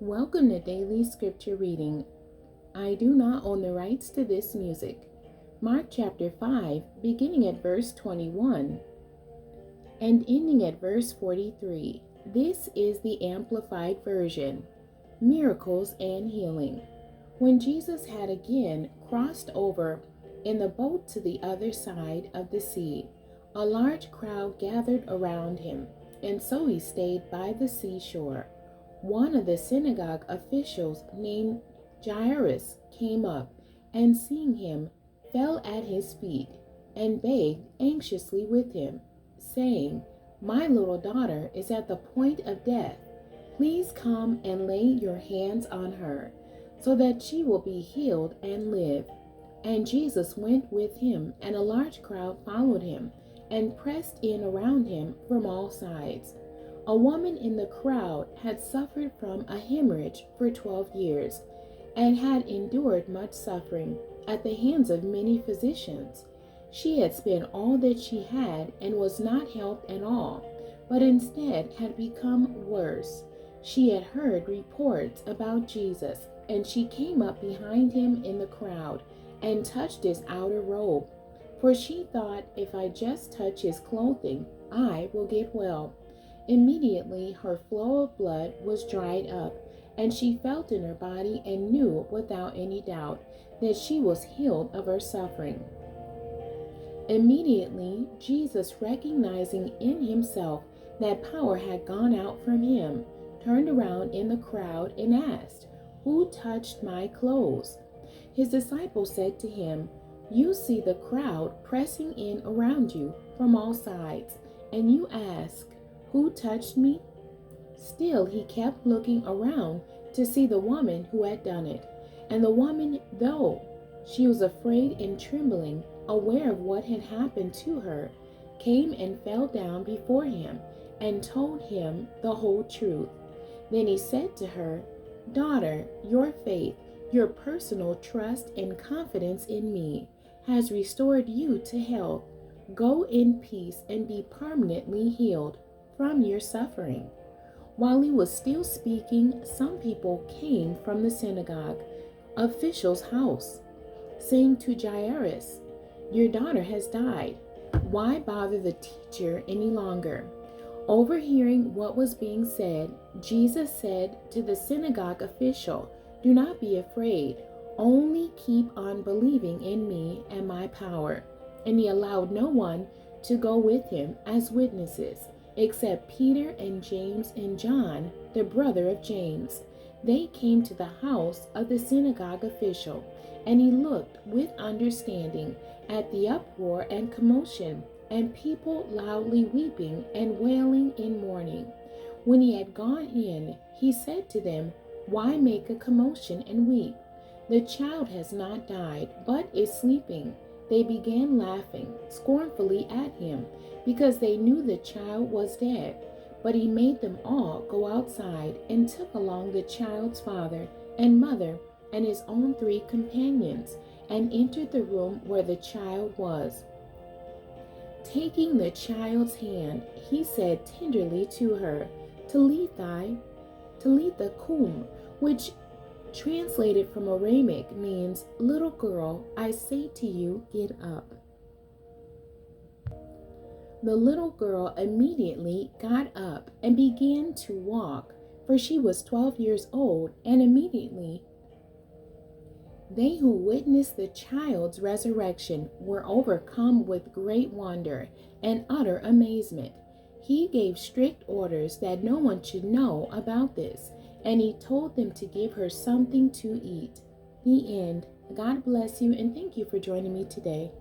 Welcome to Daily Scripture Reading. I do not own the rights to this music. Mark chapter 5, beginning at verse 21 and ending at verse 43. This is the Amplified Version. Miracles and Healing. When Jesus had again crossed over in the boat to the other side of the sea, a large crowd gathered around him, and so he stayed by the seashore. One of the synagogue officials named Jairus came up and seeing him fell at his feet and begged anxiously with him, saying, "My little daughter is at the point of death. Please come and lay your hands on her, so that she will be healed and live." And Jesus went with him, and a large crowd followed him and pressed in around him from all sides. A woman in the crowd had suffered from a hemorrhage for 12 years and had endured much suffering at the hands of many physicians. She had spent all that she had and was not helped at all, but instead had become worse. She had heard reports about Jesus, and she came up behind him in the crowd and touched his outer robe, for she thought, "If I just touch his clothing, I will get well." Immediately her flow of blood was dried up, and she felt in her body and knew without any doubt that she was healed of her suffering. Immediately Jesus, recognizing in himself that power had gone out from him, turned around in the crowd and asked, "Who touched my clothes?" His disciples said to him, "You see the crowd pressing in around you from all sides, and you ask, 'Who touched me?'" Still he kept looking around to see the woman who had done it. And the woman, though she was afraid and trembling, aware of what had happened to her, came and fell down before him and told him the whole truth. Then he said to her, "Daughter, your faith, your personal trust and confidence in me has restored you to health. Go in peace and be permanently healed from your suffering." While he was still speaking, some people came from the synagogue official's house, saying to Jairus, "Your daughter has died. Why bother the teacher any longer?" Overhearing what was being said, Jesus said to the synagogue official, "Do not be afraid. Only keep on believing in me and my power." And he allowed no one to go with him as witnesses, except Peter and James and John, the brother of James. They came to the house of the synagogue official, and he looked with understanding at the uproar and commotion, and people loudly weeping and wailing in mourning. When he had gone in, he said to them, "Why make a commotion and weep? The child has not died, but is sleeping." They began laughing scornfully at him, because they knew the child was dead. But he made them all go outside and took along the child's father and mother and his own 3 companions, and entered the room where the child was. Taking the child's hand, he said tenderly to her, "Talitha, Talitha cum," which translated from Aramaic means, "Little girl, I say to you, get up." The little girl immediately got up and began to walk, for she was 12 years old, and immediately they who witnessed the child's resurrection were overcome with great wonder and utter amazement. He gave strict orders that no one should know about this, and he told them to give her something to eat. The end. God bless you, and thank you for joining me today.